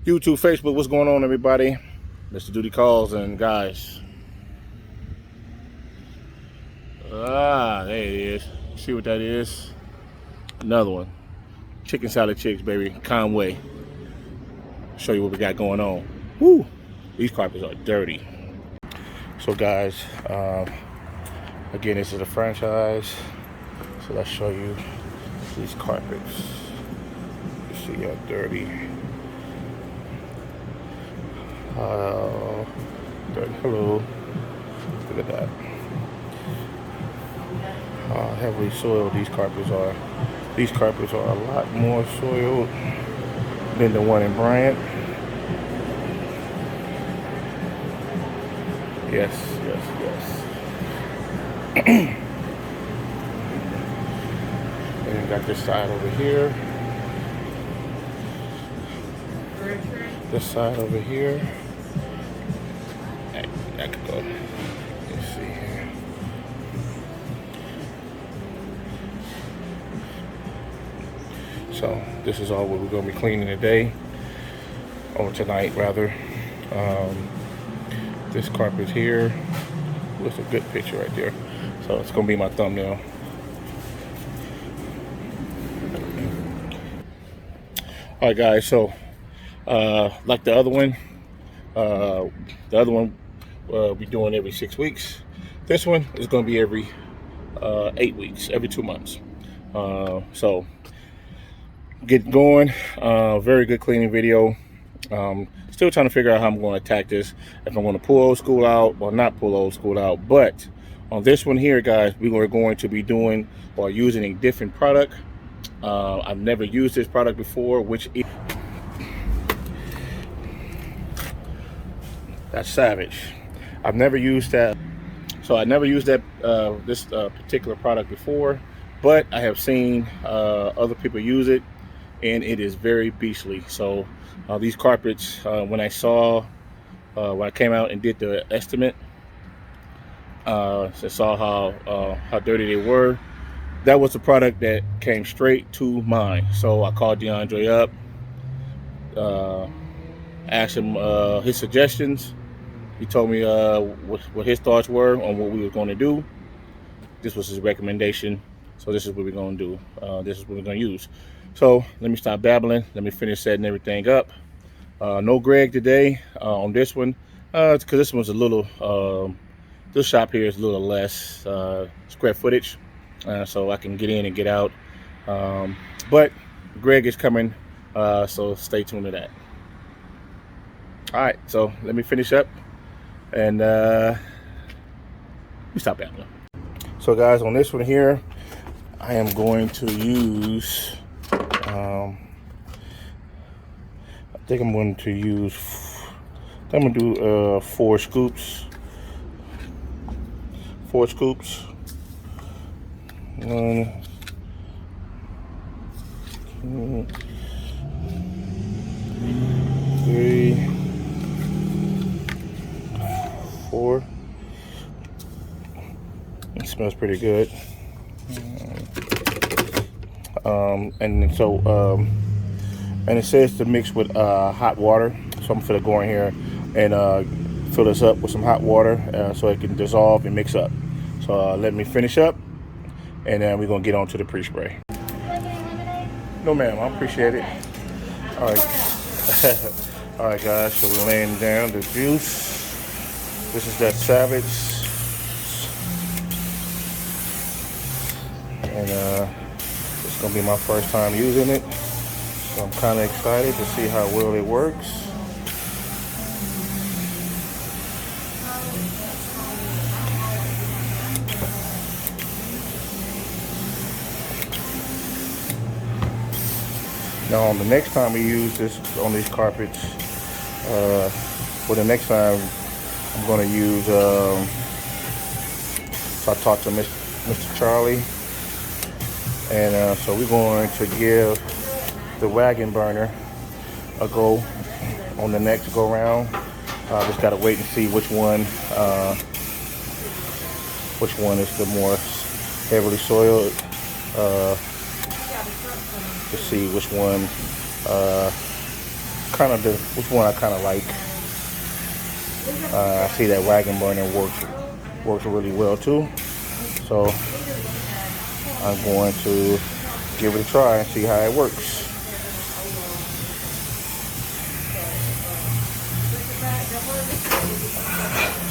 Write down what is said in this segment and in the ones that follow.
YouTube, Facebook, what's going on, everybody? Mr. Duty Calls, and guys. There it is. See what that is? Another one. Chicken salad chicks, baby. Conway. Show you what we got going on. Woo! These carpets are dirty. So, guys, again, this is a franchise. So let's show you these carpets. You see how dirty. Hello. Look at that. Heavily soiled these carpets are. These carpets are a lot more soiled than the one in Bryant. Yes. And then got this side over here. This side over here. I could go. Let's see here. So this is all what we're going to be cleaning today, or tonight rather. This carpet here was a good picture right there. So it's going to be my thumbnail. All right, guys. So like the other one we'll be doing every 6 weeks. This one is going to be every 8 weeks, every 2 months. So get going. Very good cleaning video. Still trying to figure out how I'm going to attack this. If I'm going to pull old school out or not pull old school out. But on this one here, guys, we are going to be doing or using a different product. I've never used this product before, which is that's Savage. I've never used that. So I never used that this particular product before, but I have seen other people use it, and it is very beastly. So these carpets, when I when I came out and did the estimate, so saw how dirty they were. That was the product that came straight to mind. So I called DeAndre up, asked him his suggestions. He told me what his thoughts were on what we were going to do. This was his recommendation. So this is what we're going to do. This is what we're going to use. So let me stop babbling. Let me finish setting everything up. No Greg today on this one. Because this one's a little, this shop here is a little less square footage. So I can get in and get out. But Greg is coming. So stay tuned to that. All right. So let me finish up. And let me stop babbling. So guys, on this one here, I am going to use, I think I'm going to use, I'm going to do 4 scoops. 4 scoops. 1, 2, 3, 4. It smells pretty good. And it says to mix with hot water. So I'm gonna go in here and fill this up with some hot water so it can dissolve and mix up. So let me finish up, and then we're gonna get on to the pre-spray. No, ma'am, I appreciate it. All right. All right, guys. So we're laying down the juice. This is that Savage, and it's gonna be my first time using it, so I'm kind of excited to see how well it works. Now, on the next time we use this on these carpets, for the next time I'm going to use, so I talked to Mr. Charlie, and so we're going to give the wagon burner a go on the next go round. Just got to wait and see which one is the more heavily soiled, to see which one kind of which one I kind of like. I see that wagon burner works really well too. So I'm going to give it a try and see how it works.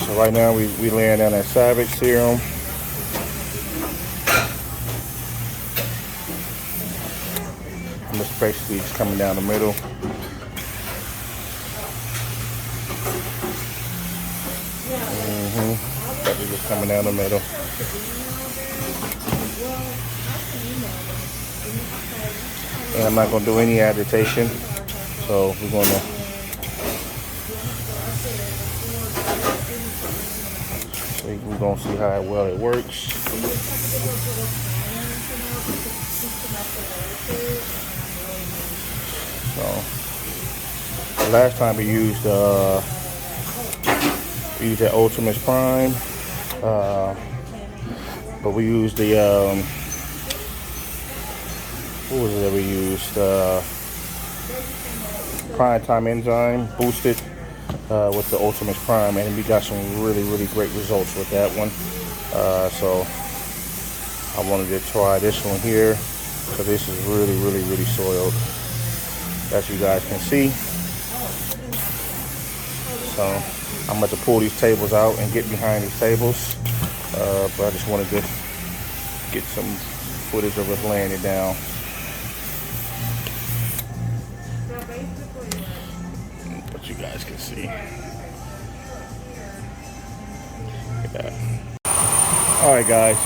So right now we laying down that Savage serum. And it's basically just coming down the middle. That's just coming down the middle. And I'm not going to do any agitation. So we're going to see how well it works. So the last time we used that Ultimus Prime, but we used the what was it that we used? Prime Time Enzyme boosted with the Ultimus Prime, and we got some really great results with that one. So I wanted to try this one here. So this is really soiled, as you guys can see. So I'm about to pull these tables out and get behind these tables, but I just wanted to get some footage of us laying it down. But you guys can see. Look at that. All right, guys.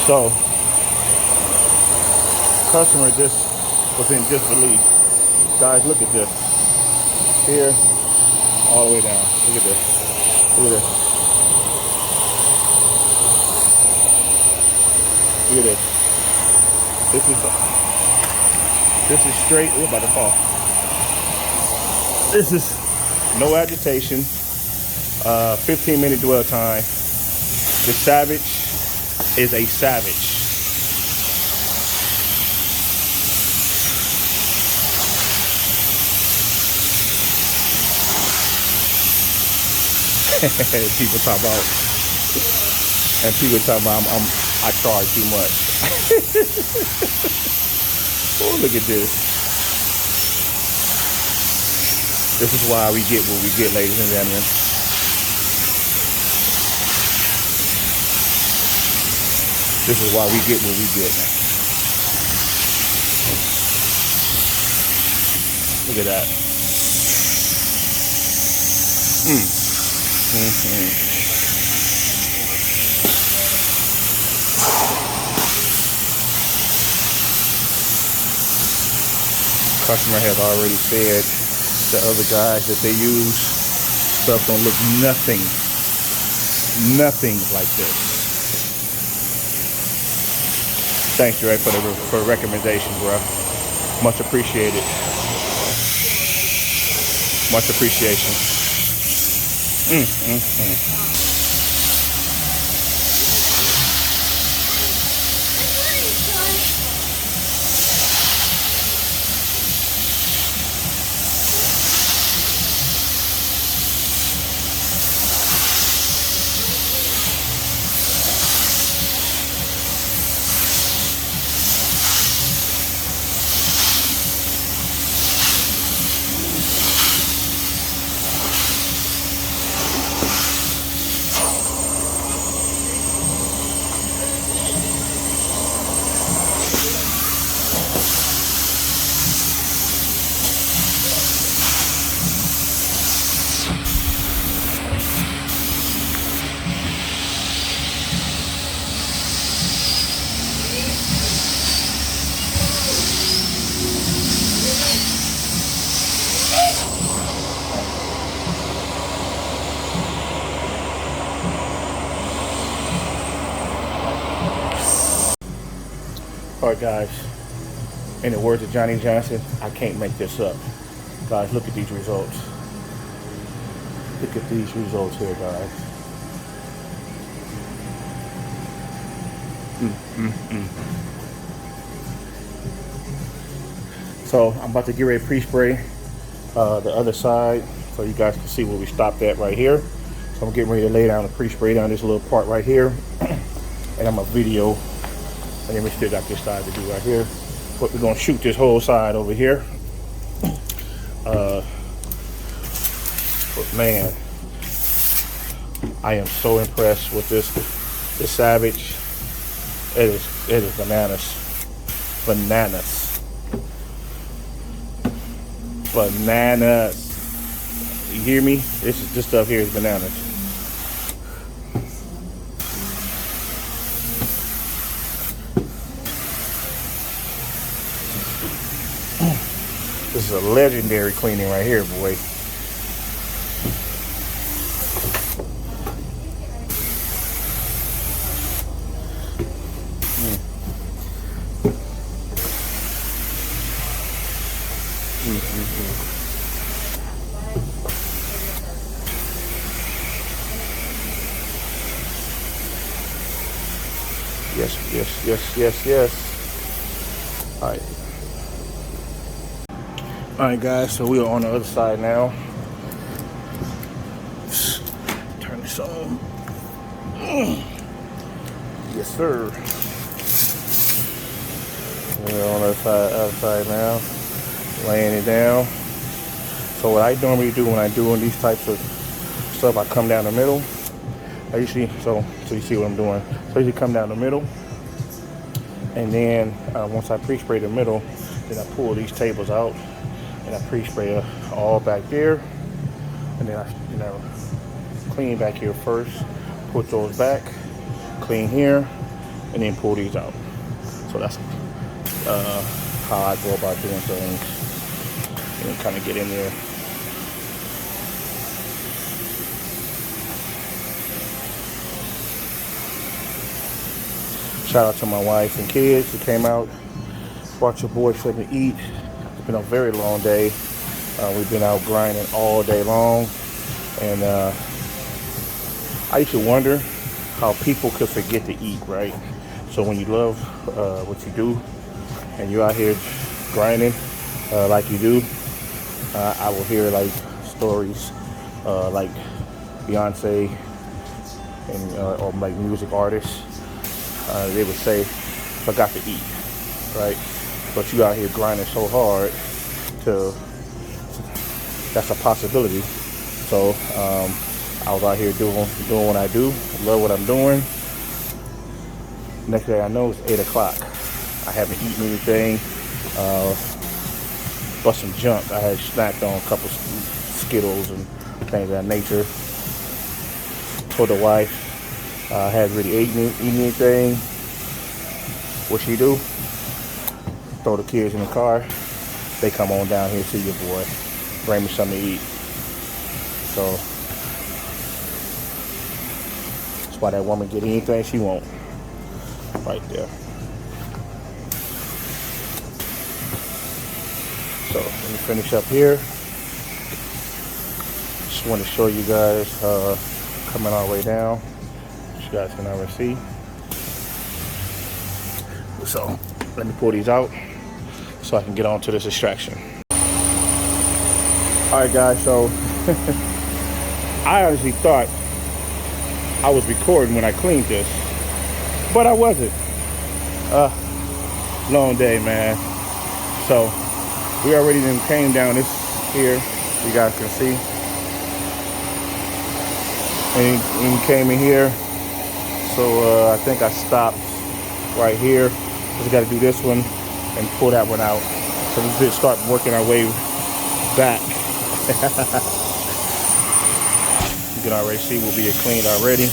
So, customer just was in disbelief. Guys, look at this. Here, all the way down. Look at this. Look at this. Look at this. This is straight. We're about to fall. This is no agitation. 15-minute dwell time. The Savage is a savage. People talk about I charge too much. Oh, look at this. This is why we get what we get, ladies and gentlemen. This is why we get what we get. Look at that. Customer has already said to other guys that they use stuff don't look nothing like this. Thanks, Dre, for the recommendation, bro. Much appreciated. Much appreciation. All right, guys, in the words of Johnny Johnson, I can't make this up. Guys, look at these results. Look at these results here, guys. So I'm about to get ready to pre-spray the other side so you guys can see where we stopped at right here. So I'm getting ready to lay down the pre-spray down this little part right here. And I'm a video, and then we still got this side to do right here. But we're gonna shoot this whole side over here. But man, I am so impressed with this Savage. It is bananas. You hear me? This stuff here is bananas. This is a legendary cleaning right here, boy. Yes. All right, guys. So we are on the other side now. Turn this on. Yes, sir. We're on the other side now, laying it down. So what I normally do when I'm doing these types of stuff, I come down the middle. I usually, so you see what I'm doing. So I usually come down the middle, and then once I pre-spray the middle, then I pull these tables out, and I pre-spray all back there, and then I clean back here first, put those back, clean here, and then pull these out. So that's how I go about doing things, and kind of get in there. Shout out to my wife and kids who came out, brought your boy something to eat. It's been a very long day. We've been out grinding all day long, and I used to wonder how people could forget to eat, right? So when you love what you do, and you're out here grinding like you do, I will hear like stories like Beyonce and or like music artists. They would say, forgot to eat, right? But you out here grinding so hard that's a possibility. So I was out here doing what I do, love what I'm doing. Next day I know it's 8 o'clock. I haven't eaten anything, but some junk. I had snacked on a couple Skittles and things of that nature. Told the wife, I hadn't really eaten anything. What she do? Throw the kids in the car. They come on down here, see your boy. Bring me something to eat. So that's why that woman get anything she want. Right there. So let me finish up here. Just want to show you guys coming all the way down. You guys can already see. So let me pull these out so I can get on to this extraction. Alright guys, so I honestly thought I was recording when I cleaned this, but I wasn't. Long day, man. So we already then came down this here, you guys can see. And came in here. So I think I stopped right here. Just got to do this one and pull that one out. So we just start working our way back. You can already see we'll be cleaned already.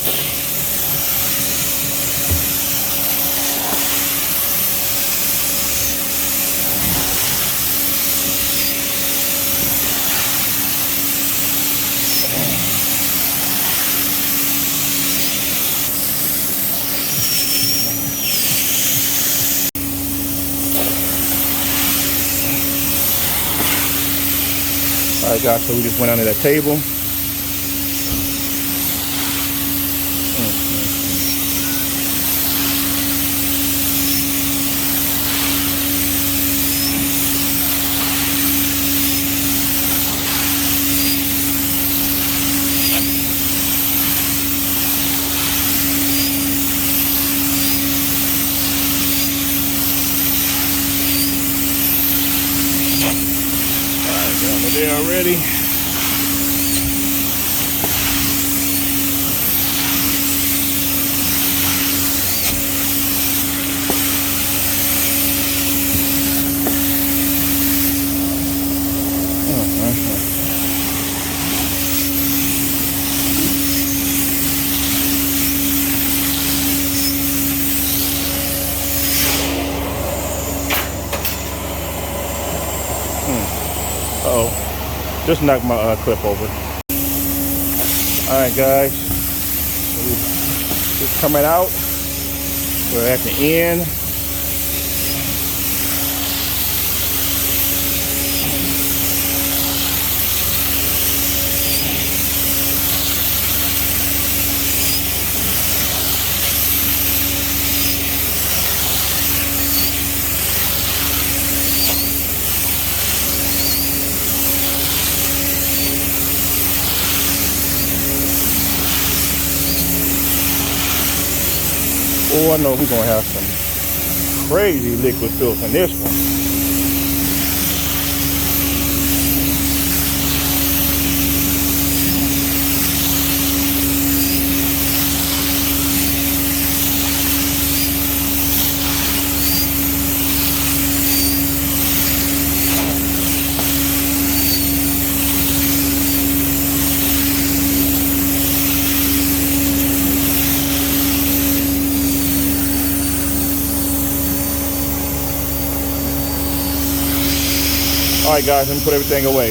Alright guys, so we just went under that table. Alright, down to there already. Uh-oh, just knocked my clip over. Alright guys, it's coming out. We're at the end. Oh, I know we're gonna have some crazy liquid filth in this one. All right, guys, let me put everything away.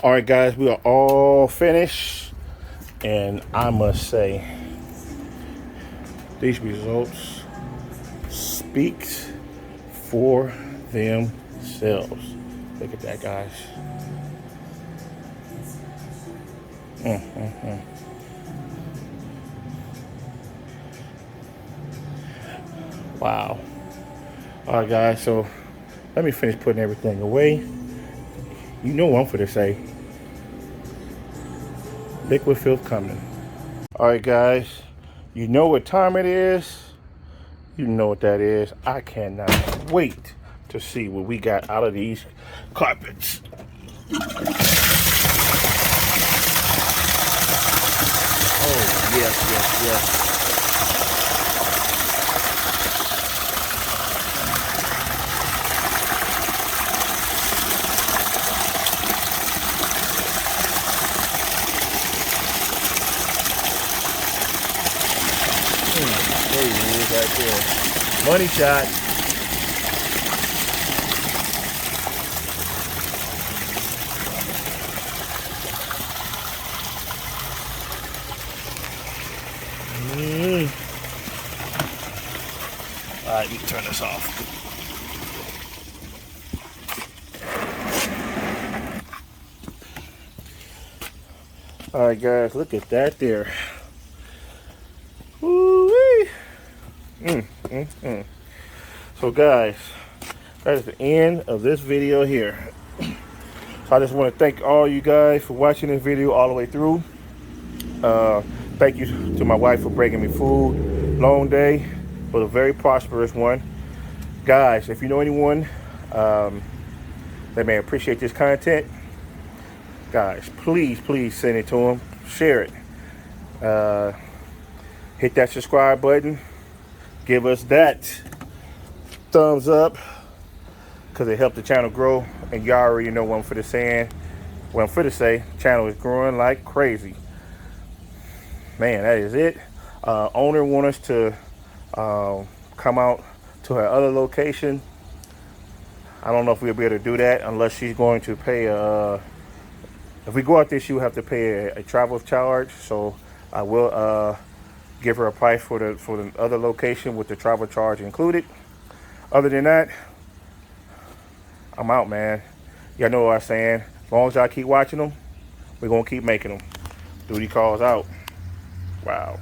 All right, guys, we are all finished. And I must say, these results speak for themselves. Look at that, guys. Wow. All right, guys, so let me finish putting everything away. You know what I'm finna say. Liquid filth coming. All right, guys, you know what time it is. You know what that is. I cannot wait to see what we got out of these carpets. Oh, yes, yes, yes. There he is right there. Money shot. All right, we can turn this off. All right, guys, look at that there. Woo-wee. So, guys, that is the end of this video here. So I just want to thank all you guys for watching this video all the way through. Thank you to my wife for bringing me food. Long day, but a very prosperous one. Guys, if you know anyone that may appreciate this content, guys, please send it to them. Share it. Hit that subscribe button. Give us that thumbs up, because it helped the channel grow. And y'all already know what I'm finna saying. What I'm finna say, channel is growing like crazy. Man, that is it. Owner want us to come out to her other location. I don't know if we'll be able to do that unless she's going to pay if we go out there, she will have to pay a travel charge. So I will give her a price for the other location with the travel charge included. Other than that, I'm out, man. Y'all know what I'm saying. As long as y'all keep watching them, we're gonna keep making them. Duty calls out. Wow.